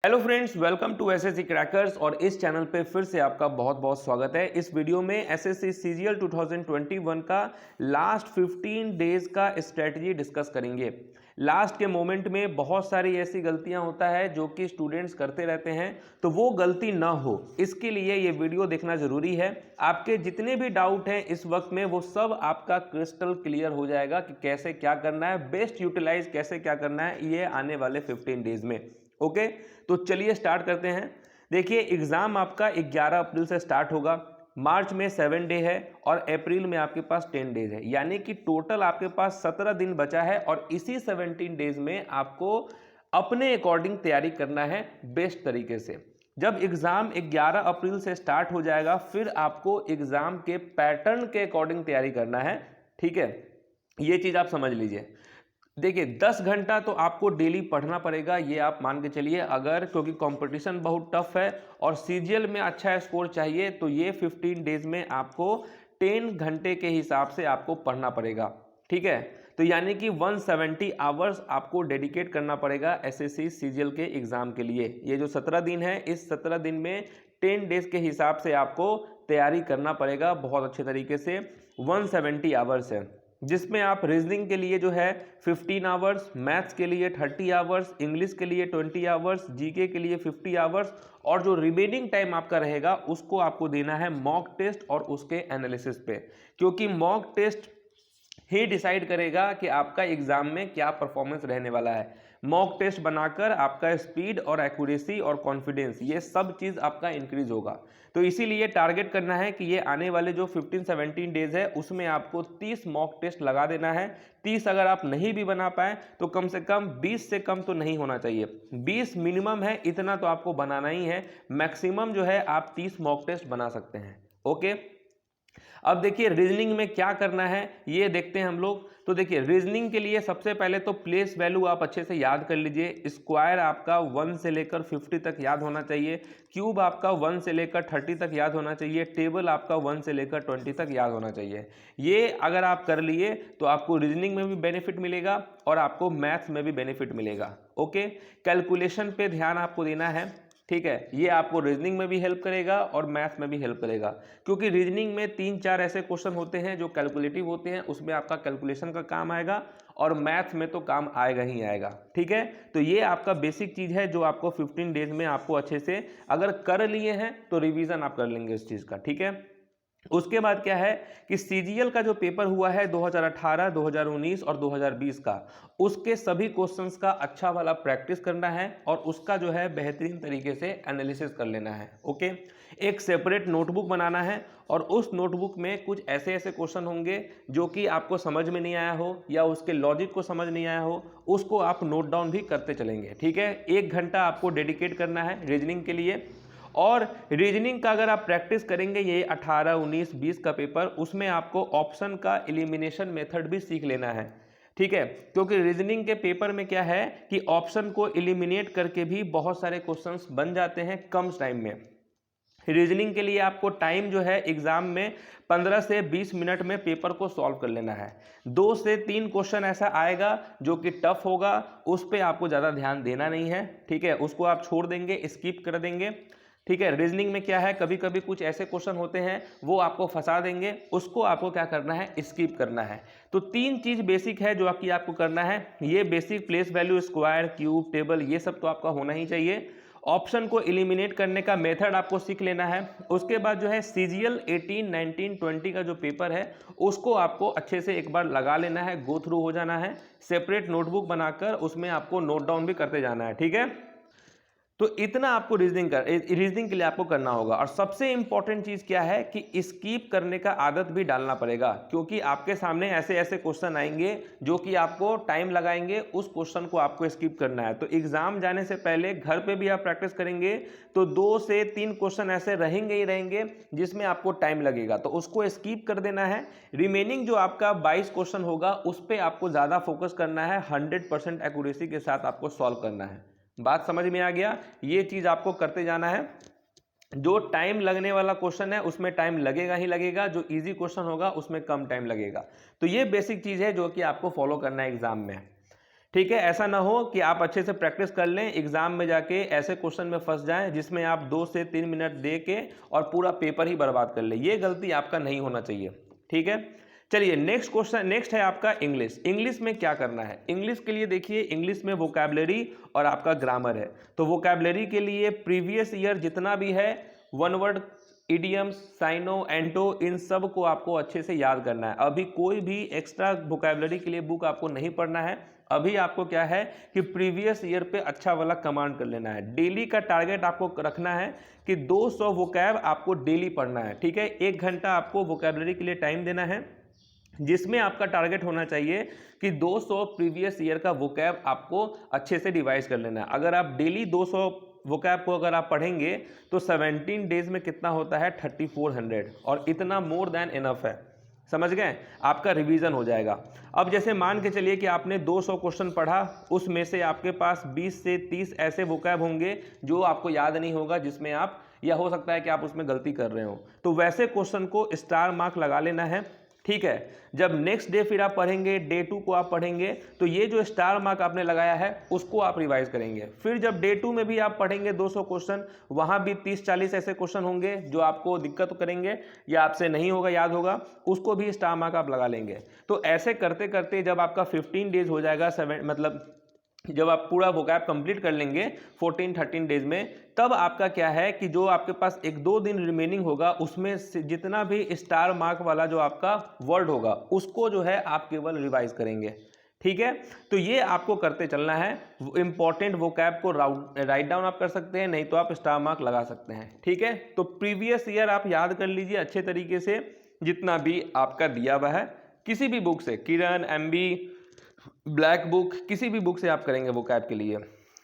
Hello friends, welcome to SSC crackers. और इस channel पे फिर से आपका बहुत बहुत स्वागत है। इस वीडियो में एसएससी सीजीएल 2021 का लास्ट 15 डेज का स्ट्रेटजी डिस्कस करेंगे। लास्ट के मोमेंट में बहुत सारी ऐसी गलतियां होता है जो कि स्टूडेंट्स करते रहते हैं, तो वो गलती ना हो इसके लिए ये वीडियो देखना जरूरी है। आपके जितने भी डाउट हैं इस वक्त में वो सब आपका क्रिस्टल क्लियर हो जाएगा कि कैसे क्या करना है, बेस्ट यूटिलाइज कैसे क्या करना है ये आने वाले 15 डेज में। ओके, तो चलिए स्टार्ट करते हैं। देखिए, एग्जाम आपका 11 अप्रैल से स्टार्ट होगा, मार्च में 7 डे है और अप्रैल में आपके पास 10 डेज है, यानी कि टोटल आपके पास 17 दिन बचा है। और इसी 17 डेज में आपको अपने अकॉर्डिंग तैयारी करना है बेस्ट तरीके से। जब एग्जाम 11 अप्रैल से स्टार्ट हो जाएगा फिर आपको एग्जाम के पैटर्न के अकॉर्डिंग तैयारी करना है। ठीक है, ये चीज आप समझ लीजिए। देखिए, 10 घंटा तो आपको डेली पढ़ना पड़ेगा, ये आप मान के चलिए। अगर क्योंकि कंपटीशन बहुत टफ है और सीजीएल में अच्छा स्कोर चाहिए तो ये 15 डेज में आपको 10 घंटे के हिसाब से आपको पढ़ना पड़ेगा। ठीक है, तो यानी कि 170 आवर्स आपको डेडिकेट करना पड़ेगा एसएससी सीजीएल के एग्जाम के लिए। ये जो 17 दिन है, इस 17 दिन में 10 डेज के हिसाब से आपको तैयारी करना पड़ेगा बहुत अच्छे तरीके से। 170 आवर्स है, जिसमें आप रीजनिंग के लिए जो है 15 आवर्स, मैथ्स के लिए 30 आवर्स, इंग्लिश के लिए 20 आवर्स, जीके के लिए 50 आवर्स, और जो रिमेनिंग टाइम आपका रहेगा उसको आपको देना है मॉक टेस्ट और उसके एनालिसिस पे, क्योंकि मॉक टेस्ट ही डिसाइड करेगा कि आपका एग्जाम में क्या परफॉर्मेंस रहने वाला है। मॉक टेस्ट बनाकर आपका स्पीड और एक्यूरेसी और कॉन्फिडेंस ये सब चीज़ आपका इंक्रीज होगा। तो इसीलिए टारगेट करना है कि ये आने वाले जो 15-17 डेज है उसमें आपको 30 मॉक टेस्ट लगा देना है। 30 अगर आप नहीं भी बना पाए तो कम से कम 20 से कम तो नहीं होना चाहिए। 20 मिनिमम है, इतना तो आपको बनाना ही है। मैक्सिमम जो है आप 30 मॉक टेस्ट बना सकते हैं। ओके, अब देखिए रीजनिंग में क्या करना है ये देखते हैं हम लोग। तो देखिए, रीजनिंग के लिए सबसे पहले तो प्लेस वैल्यू आप अच्छे से याद कर लीजिए। स्क्वायर आपका 1 से लेकर 50 तक याद होना चाहिए। क्यूब आपका 1 से लेकर 30 तक याद होना चाहिए। टेबल आपका 1 से लेकर 20 तक याद होना चाहिए। ये अगर आप कर लिए तो आपको रीजनिंग में भी बेनिफिट मिलेगा और आपको मैथ्स में भी बेनिफिट मिलेगा। ओके, कैलकुलेशन पे ध्यान आपको देना है। ठीक है, ये आपको रीजनिंग में भी हेल्प करेगा और मैथ्स में भी हेल्प करेगा, क्योंकि रीजनिंग में 3-4 ऐसे क्वेश्चन होते हैं जो कैलकुलेटिव होते हैं, उसमें आपका कैलकुलेशन का काम आएगा और मैथ्स में तो काम आएगा ही आएगा। ठीक है, तो ये आपका बेसिक चीज है जो आपको 15 डेज में आपको अच्छे से अगर कर लिए हैं तो रिवीजन आप कर लेंगे इस चीज का। ठीक है, उसके बाद क्या है कि सीजीएल का जो पेपर हुआ है 2018, 2019 और 2020 का, उसके सभी क्वेश्चंस का अच्छा वाला प्रैक्टिस करना है और उसका जो है बेहतरीन तरीके से एनालिसिस कर लेना है। ओके, एक सेपरेट नोटबुक बनाना है और उस नोटबुक में कुछ ऐसे ऐसे क्वेश्चन होंगे जो कि आपको समझ में नहीं आया हो या उसके लॉजिक को समझ नहीं आया हो, उसको आप नोट डाउन भी करते चलेंगे। ठीक है, 1 घंटा आपको डेडिकेट करना है रीजनिंग के लिए। और रीजनिंग का अगर आप प्रैक्टिस करेंगे ये 18, 19, 20 का पेपर, उसमें आपको ऑप्शन का एलिमिनेशन मेथड भी सीख लेना है। ठीक है, क्योंकि रीजनिंग के पेपर में क्या है कि ऑप्शन को एलिमिनेट करके भी बहुत सारे क्वेश्चंस बन जाते हैं कम टाइम में। रीजनिंग के लिए आपको टाइम जो है एग्जाम में 15 से 20 मिनट में पेपर को सॉल्व कर लेना है। 2 से 3 क्वेश्चन ऐसा आएगा जो कि टफ होगा, उस पर आपको ज़्यादा ध्यान देना नहीं है। ठीक है, उसको आप छोड़ देंगे, स्किप कर देंगे। ठीक है, रीजनिंग में क्या है, कभी कभी कुछ ऐसे क्वेश्चन होते हैं वो आपको फंसा देंगे, उसको आपको क्या करना है, स्किप करना है। तो 3 चीज बेसिक है जो आपको करना है। ये basic place value, square, cube, table, ये सब तो आपका होना ही चाहिए। ऑप्शन को एलिमिनेट करने का मेथड आपको सीख लेना है। उसके बाद जो है सीजीएल 18, 19, 20 का जो पेपर है उसको आपको अच्छे से एक बार लगा लेना है, गो थ्रू हो जाना है। सेपरेट नोटबुक बनाकर उसमें आपको नोट डाउन भी करते जाना है। ठीक है, तो इतना आपको रीजनिंग के लिए आपको करना होगा। और सबसे इंपॉर्टेंट चीज क्या है कि स्किप करने का आदत भी डालना पड़ेगा, क्योंकि आपके सामने ऐसे ऐसे क्वेश्चन आएंगे जो कि आपको टाइम लगाएंगे, उस क्वेश्चन को आपको स्किप करना है। तो एग्जाम जाने से पहले घर पे भी आप प्रैक्टिस करेंगे तो 2 से 3 क्वेश्चन ऐसे रहेंगे ही रहेंगे जिसमें आपको टाइम लगेगा, तो उसको स्किप कर देना है। रिमेनिंग जो आपका 22 क्वेश्चन होगा उस पर आपको ज्यादा फोकस करना है, 100% एक्यूरेसी के साथ आपको सॉल्व करना है। बात समझ में आ गया? ये चीज आपको करते जाना है। जो टाइम लगने वाला क्वेश्चन है उसमें टाइम लगेगा ही लगेगा, जो इजी क्वेश्चन होगा उसमें कम टाइम लगेगा। तो ये बेसिक चीज है जो कि आपको फॉलो करना है एग्जाम में। ठीक है, ऐसा ना हो कि आप अच्छे से प्रैक्टिस कर लें, एग्जाम में जाके ऐसे क्वेश्चन में फंस जाएं जिसमें आप 2 से 3 मिनट दे के और पूरा पेपर ही बर्बाद कर लें। ये गलती आपका नहीं होना चाहिए। ठीक है, चलिए नेक्स्ट क्वेश्चन, नेक्स्ट है आपका इंग्लिश। इंग्लिश में क्या करना है? इंग्लिश के लिए देखिए, इंग्लिश में वोकैबुलरी और आपका ग्रामर है। तो वोकैबुलरी के लिए प्रीवियस ईयर जितना भी है, वन वर्ड, इडियम्स, साइनो, एंटो, इन सब को आपको अच्छे से याद करना है। अभी कोई भी एक्स्ट्रा वोकैबुलरी के लिए बुक आपको नहीं पढ़ना है। अभी आपको क्या है कि प्रीवियस ईयर पे अच्छा वाला कमांड कर लेना है। डेली का टारगेट आपको रखना है कि 200 वोकैब आपको डेली पढ़ना है। ठीक है, 1 घंटा आपको वोकैबुलरी के लिए टाइम देना है, जिसमें आपका टारगेट होना चाहिए कि 200 प्रीवियस ईयर का वोकैब आपको अच्छे से रिवाइज कर लेना है। अगर आप डेली 200 वोकैब को अगर आप पढ़ेंगे तो 17 डेज में कितना होता है? 3400, और इतना मोर देन इनफ है। समझ गए? आपका रिवीजन हो जाएगा। अब जैसे मान के चलिए कि आपने 200 क्वेश्चन पढ़ा, उसमें से आपके पास 20 से 30 ऐसे वोकैब होंगे जो आपको याद नहीं होगा, जिसमें आप, या हो सकता है कि आप उसमें गलती कर रहे हो, तो वैसे क्वेश्चन को स्टार मार्क लगा लेना है। ठीक है, जब नेक्स्ट डे फिर आप पढ़ेंगे, डे 2 को आप पढ़ेंगे, तो ये जो स्टार मार्क आपने लगाया है उसको आप रिवाइज करेंगे। फिर जब डे 2 में भी आप पढ़ेंगे 200 क्वेश्चन, वहां भी 30-40 ऐसे क्वेश्चन होंगे जो आपको दिक्कत करेंगे या आपसे नहीं होगा, याद होगा, उसको भी स्टार मार्क आप लगा लेंगे। तो ऐसे करते करते जब आपका 15 डेज हो जाएगा, मतलब जब आप पूरा वोकैब कंप्लीट कर लेंगे 14-13 डेज में, तब आपका क्या है कि जो आपके पास 1-2 दिन रिमेनिंग होगा, उसमें से जितना भी स्टार मार्क वाला जो आपका वर्ड होगा उसको जो है आप केवल रिवाइज करेंगे। ठीक है, तो ये आपको करते चलना है। इंपॉर्टेंट वोकैब को राइट डाउन आप कर सकते हैं, नहीं तो आप स्टार मार्क लगा सकते हैं। ठीक है, तो प्रीवियस ईयर आप याद कर लीजिए अच्छे तरीके से, जितना भी आपका दिया हुआ है, किसी भी बुक से, किरण, MB, ब्लैक बुक, किसी भी बुक से आप करेंगे वोकैब के लिए।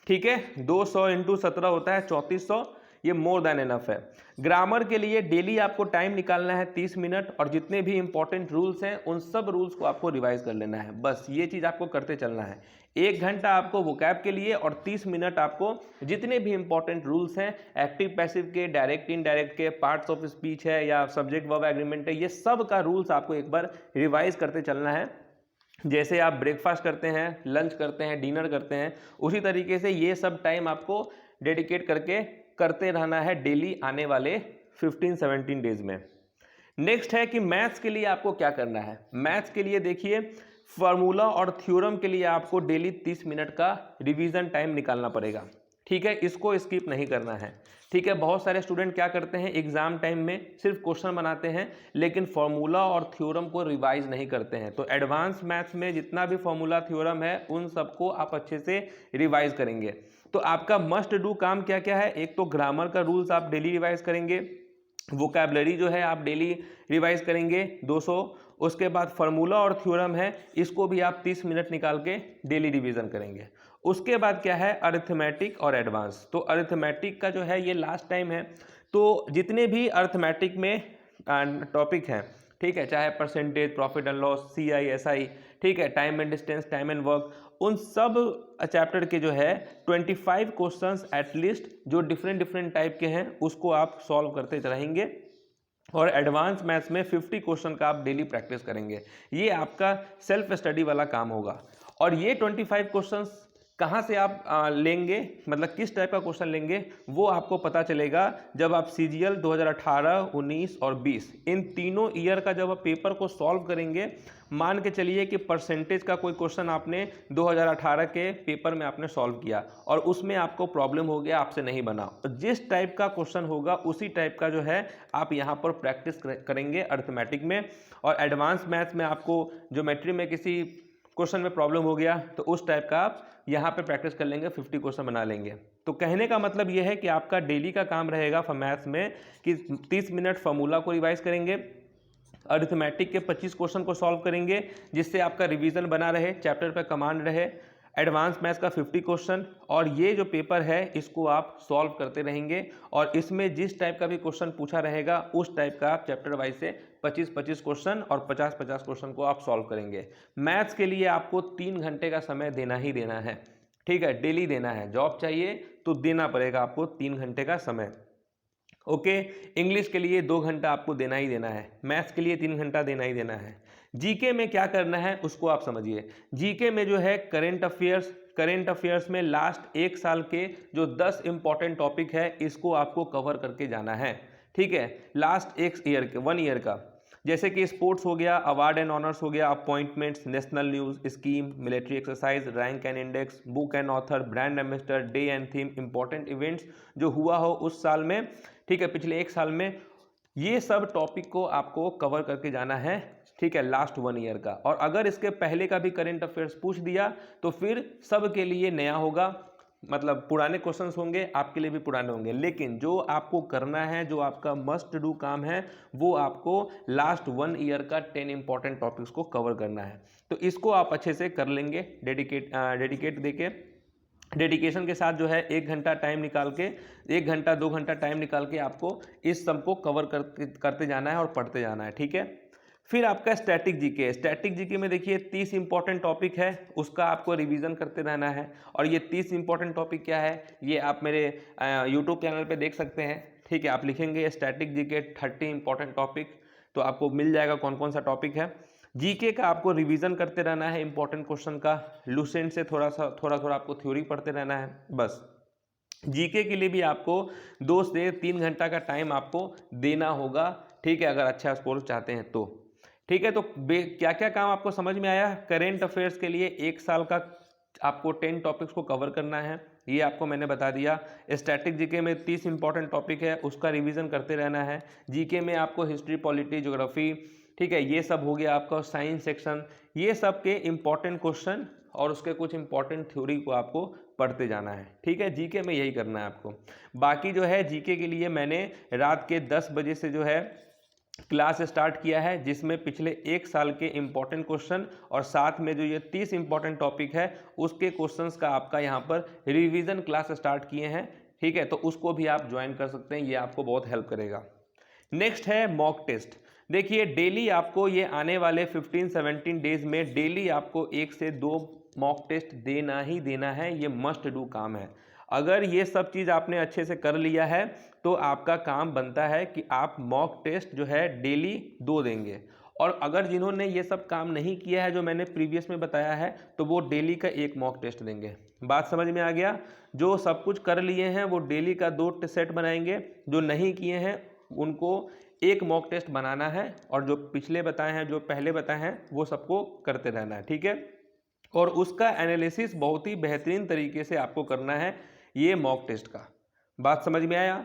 ठीक है, 200 × 17 होता है 3400, ये मोर देन इनफ है। ग्रामर के लिए डेली आपको टाइम निकालना है 30 मिनट, और जितने भी इंपॉर्टेंट रूल्स हैं उन सब रूल्स को आपको रिवाइज कर लेना है। बस ये चीज़ आपको करते चलना है। 1 घंटा आपको वोकैब के लिए और 30 मिनट आपको जितने भी इंपॉर्टेंट रूल्स हैं, एक्टिव पैसिव के, डायरेक्ट इनडायरेक्ट के, पार्ट्स ऑफ स्पीच है या सब्जेक्ट वर्ब एग्रीमेंट है, ये सब का रूल्स आपको एक बार रिवाइज करते चलना है। जैसे आप ब्रेकफास्ट करते हैं, लंच करते हैं, डिनर करते हैं, उसी तरीके से ये सब टाइम आपको डेडिकेट करके करते रहना है डेली आने वाले 15-17 डेज में। नेक्स्ट है कि मैथ्स के लिए आपको क्या करना है। मैथ्स के लिए देखिए, फार्मूला और थ्योरम के लिए आपको डेली 30 मिनट का रिवीजन टाइम निकालना पड़ेगा। ठीक है, इसको स्किप नहीं करना है। ठीक है, बहुत सारे स्टूडेंट क्या करते हैं, एग्जाम टाइम में सिर्फ क्वेश्चन बनाते हैं लेकिन फार्मूला और थ्योरम को रिवाइज नहीं करते हैं। तो एडवांस मैथ्स में जितना भी फार्मूला थ्योरम है उन सबको आप अच्छे से रिवाइज करेंगे। तो आपका मस्ट डू काम क्या क्या है? एक तो ग्रामर का रूल्स आप डेली रिवाइज करेंगे, वोकैबुलरी जो है आप डेली रिवाइज करेंगे 200, उसके बाद फार्मूला और थ्योरम है, इसको भी आप 30 मिनट निकाल के डेली रिवीजन करेंगे। उसके बाद क्या है, अरिथमेटिक और एडवांस। तो अरिथमेटिक का जो है ये लास्ट टाइम है। तो जितने भी अरिथमेटिक में टॉपिक हैं, ठीक है, चाहे percentage, profit and loss, CI, SI, ठीक है, time and distance, time and work, उन सब चैप्टर के जो है 25 क्वेश्चंस एटलीस्ट जो डिफरेंट टाइप के हैं उसको आप सॉल्व करते रहेंगे, और एडवांस मैथ्स में 50 क्वेश्चन का आप डेली प्रैक्टिस करेंगे। ये आपका सेल्फ स्टडी वाला काम होगा। और ये 25 क्वेश्चंस कहाँ से आप लेंगे, मतलब किस टाइप का क्वेश्चन लेंगे, वो आपको पता चलेगा जब आप CGL 2018, 19 और 20 इन तीनों ईयर का जब आप पेपर को सॉल्व करेंगे। मान के चलिए कि परसेंटेज का कोई क्वेश्चन आपने 2018 के पेपर में आपने सॉल्व किया और उसमें आपको प्रॉब्लम हो गया, आपसे नहीं बना, जिस टाइप का क्वेश्चन होगा उसी टाइप का जो है आप यहाँ पर प्रैक्टिस करेंगे अरिथमेटिक में। और एडवांस मैथ्स में आपको ज्योमेट्री में किसी क्वेश्चन में प्रॉब्लम हो गया तो उस टाइप का आप यहाँ पे प्रैक्टिस कर लेंगे, 50 क्वेश्चन बना लेंगे। तो कहने का मतलब ये है कि आपका डेली का काम रहेगा मैथ्स में कि 30 मिनट फार्मूला को रिवाइज करेंगे, अरिथमेटिक के 25 क्वेश्चन को सॉल्व करेंगे जिससे आपका रिवीजन बना रहे, चैप्टर पे कमांड रहे, एडवांस मैथ्स का 50 क्वेश्चन, और ये जो पेपर है इसको आप सॉल्व करते रहेंगे। और इसमें जिस टाइप का भी क्वेश्चन पूछा रहेगा उस टाइप का आप चैप्टर वाइज से 25-25 क्वेश्चन और 50-50 क्वेश्चन को आप सॉल्व करेंगे। मैथ्स के लिए आपको 3 घंटे का समय देना ही देना है। ठीक है, डेली देना है। जॉब चाहिए तो देना पड़ेगा आपको 3 घंटे का समय। ओके। इंग्लिश के लिए 2 घंटा आपको देना ही देना है, मैथ्स के लिए 3 घंटा देना ही देना है। जीके में क्या करना है उसको आप समझिए। जीके में जो है करंट अफेयर्स में लास्ट 1 साल के जो 10 इंपॉर्टेंट टॉपिक है इसको आपको कवर करके जाना है, ठीक है, लास्ट 1 ईयर का। जैसे कि स्पोर्ट्स हो गया, अवार्ड एंड ऑनर्स हो गया, appointments, national news, scheme, military exercise, rank and index, book and author, brand ambassador, day and theme, important events जो हुआ हो उस साल में, ठीक है, पिछले 1 साल में, ये सब टॉपिक को आपको कवर करके जाना है, ठीक है, लास्ट 1 ईयर का। और अगर इसके पहले का भी करंट अफेयर्स पूछ दिया तो फिर सब के लिए नया होगा, मतलब पुराने क्वेश्चंस होंगे, आपके लिए भी पुराने होंगे। लेकिन जो आपको करना है, जो आपका मस्ट डू काम है, वो आपको लास्ट 1 ईयर का 10 इंपॉर्टेंट टॉपिक्स को कवर करना है। तो इसको आप अच्छे से कर लेंगे डेडिकेट देके, डेडिकेशन के साथ जो है 1 घंटा टाइम निकाल के, 1 घंटा 2 घंटा टाइम निकाल के आपको इस सब को कवर करते जाना है और पढ़ते जाना है, ठीक है। फिर आपका स्टैटिक जीके में देखिए 30 इंपॉर्टेंट टॉपिक है, उसका आपको रिवीजन करते रहना है। और ये 30 इंपॉर्टेंट टॉपिक क्या है ये आप मेरे यूट्यूब चैनल पे देख सकते हैं, ठीक है। आप लिखेंगे स्टैटिक जीके 30 इंपॉर्टेंट टॉपिक तो आपको मिल जाएगा कौन कौन सा टॉपिक है। जीके का आपको रिवीजन करते रहना है, इंपॉर्टेंट क्वेश्चन का, लूसेंट से थोड़ा थोड़ा आपको थ्योरी पढ़ते रहना है बस। जीके के लिए भी आपको 2 से 3 घंटा का टाइम आपको देना होगा, ठीक है, अगर अच्छा स्कोर चाहते हैं तो, ठीक है। तो क्या क्या काम आपको समझ में आया। करेंट अफेयर्स के लिए 1 साल का आपको 10 टॉपिक्स को कवर करना है, ये आपको मैंने बता दिया। स्टैटिक जीके में 30 इंपॉर्टेंट टॉपिक है, उसका रिवीजन करते रहना है। जीके में आपको हिस्ट्री, पॉलिटी, ज्योग्राफी, ठीक है, ये सब हो गया आपका साइंस सेक्शन, ये सब के इंपॉर्टेंट क्वेश्चन और उसके कुछ इंपॉर्टेंट थ्योरी को आपको पढ़ते जाना है, ठीक है। जीके में यही करना है आपको। बाकी जो है जीके के लिए मैंने रात के 10 बजे से जो है क्लास स्टार्ट किया है, जिसमें पिछले 1 साल के इंपॉर्टेंट क्वेश्चन और साथ में जो ये 30 इंपॉर्टेंट टॉपिक है उसके क्वेश्चंस का आपका यहाँ पर रिवीजन क्लास स्टार्ट किए हैं, ठीक है। तो उसको भी आप ज्वाइन कर सकते हैं, ये आपको बहुत हेल्प करेगा। नेक्स्ट है मॉक टेस्ट। देखिए डेली आपको ये आने वाले 15-17 डेज में डेली आपको 1 से 2 मॉक टेस्ट देना ही देना है, ये मस्ट डू काम है। अगर ये सब चीज़ आपने अच्छे से कर लिया है तो आपका काम बनता है कि आप मॉक टेस्ट जो है डेली 2 देंगे। और अगर जिन्होंने ये सब काम नहीं किया है जो मैंने प्रीवियस में बताया है तो वो डेली का 1 मॉक टेस्ट देंगे। बात समझ में आ गया। जो सब कुछ कर लिए हैं वो डेली का 2 सेट बनाएंगे, जो नहीं किए हैं उनको 1 मॉक टेस्ट बनाना है, और जो पिछले बताए हैं, जो पहले बताए हैं, वो सबको करते रहना है, ठीक है। और उसका एनालिसिस बहुत ही बेहतरीन तरीके से आपको करना है ये मॉक टेस्ट का। बात समझ में आया।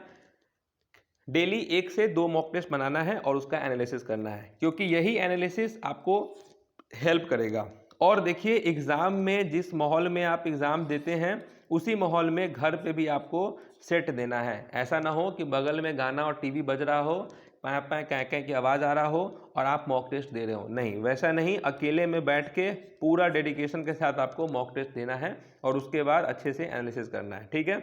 डेली 1 से 2 मॉक टेस्ट बनाना है और उसका एनालिसिस करना है, क्योंकि यही एनालिसिस आपको हेल्प करेगा। और देखिए एग्ज़ाम में जिस माहौल में आप एग्ज़ाम देते हैं उसी माहौल में घर पे भी आपको सेट देना है। ऐसा ना हो कि बगल में गाना और टीवी बज रहा हो, पैं पैं कै कै की आवाज़ आ रहा हो और आप मॉक टेस्ट दे रहे हो, नहीं, वैसा नहीं। अकेले में बैठ के पूरा डेडिकेशन के साथ आपको मॉक टेस्ट देना है और उसके बाद अच्छे से एनालिसिस करना है, ठीक है।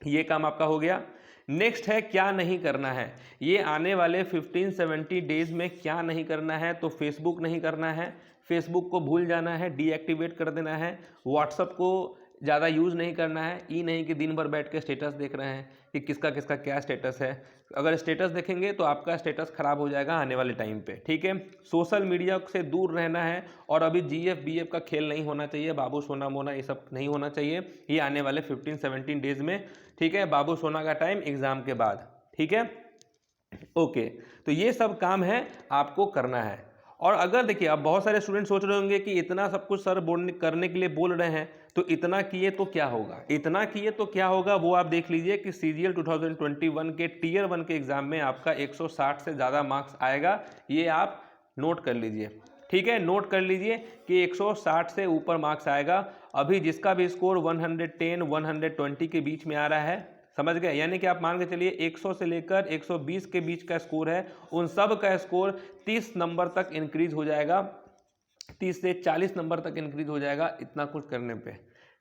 ये काम आपका हो गया। नेक्स्ट है क्या नहीं करना है। ये आने वाले 15-70 डेज में क्या नहीं करना है, तो फेसबुक नहीं करना है, फेसबुक को भूल जाना है, डीएक्टिवेट कर देना है। व्हाट्सअप को ज़्यादा यूज़ नहीं करना है, ये नहीं कि दिन भर बैठ के स्टेटस देख रहे हैं कि किसका किसका क्या स्टेटस है। अगर स्टेटस देखेंगे तो आपका स्टेटस खराब हो जाएगा आने वाले टाइम पे, ठीक है। सोशल मीडिया से दूर रहना है, और अभी जीएफ बीएफ का खेल नहीं होना चाहिए, बाबू सोना मोना ये सब नहीं होना चाहिए ये आने वाले 15-17 डेज में, ठीक है। बाबू सोना का टाइम एग्ज़ाम के बाद, ठीक है, ओके। तो ये सब काम है आपको करना है। और अगर देखिए अब बहुत सारे स्टूडेंट सोच रहे होंगे कि इतना सब कुछ सर करने के लिए बोल रहे हैं तो इतना किए तो क्या होगा, इतना किए तो क्या होगा, वो आप देख लीजिए कि सीजीएल 2021 के टियर 1 के एग्जाम में आपका 160 से ज़्यादा मार्क्स आएगा, ये आप नोट कर लीजिए, ठीक है। नोट कर लीजिए कि 160 से ऊपर मार्क्स आएगा। अभी जिसका भी स्कोर 110-120 के बीच में आ रहा है, समझ गए, यानी कि आप मान के चलिए 100 से लेकर 120 के बीच का स्कोर है, उन सब का स्कोर 30 नंबर तक इंक्रीज हो जाएगा, 30 से 40 नंबर तक इंक्रीज हो जाएगा इतना कुछ करने पे,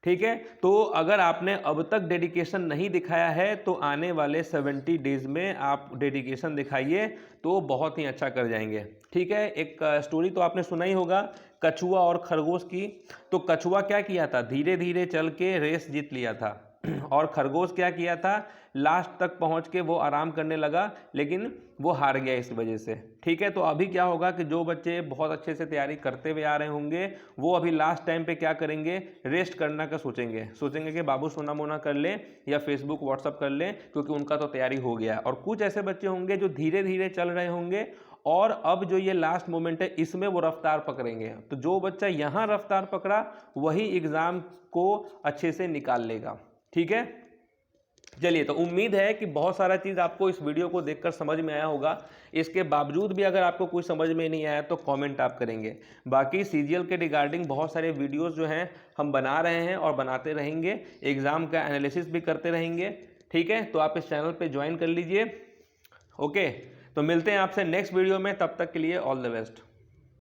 ठीक है। तो अगर आपने अब तक डेडिकेशन नहीं दिखाया है तो आने वाले 70 डेज में आप डेडिकेशन दिखाइए तो बहुत ही अच्छा कर जाएंगे, ठीक है। एक स्टोरी तो आपने सुना ही होगा कछुआ और खरगोश की। तो कछुआ क्या किया था, धीरे धीरे चल के रेस जीत लिया था, और खरगोश क्या किया था, लास्ट तक पहुंच के वो आराम करने लगा, लेकिन वो हार गया इस वजह से। ठीक है, तो अभी क्या होगा कि जो बच्चे बहुत अच्छे से तैयारी करते हुए आ रहे होंगे वो अभी लास्ट टाइम पे क्या करेंगे, रेस्ट करना का सोचेंगे कि बाबू सोना मोना कर ले या फेसबुक व्हाट्सअप कर ले, क्योंकि उनका तो तैयारी हो गया है। और कुछ ऐसे बच्चे होंगे जो धीरे धीरे चल रहे होंगे और अब जो ये लास्ट मोमेंट है इसमें वो रफ्तार पकड़ेंगे। तो जो बच्चा यहाँ रफ्तार पकड़ा वही एग्जाम को अच्छे से निकाल लेगा। ठीक है, चलिए, तो उम्मीद है कि बहुत सारा चीज़ आपको इस वीडियो को देखकर समझ में आया होगा। इसके बावजूद भी अगर आपको कुछ समझ में नहीं आया तो कमेंट आप करेंगे। बाकी सीजीएल के रिगार्डिंग बहुत सारे वीडियोस जो हैं हम बना रहे हैं और बनाते रहेंगे, एग्ज़ाम का एनालिसिस भी करते रहेंगे। ठीक है, तो आप इस चैनल पे ज्वाइन कर लीजिए। ओके, तो मिलते हैं आपसे नेक्स्ट वीडियो में, तब तक के लिए ऑल द बेस्ट।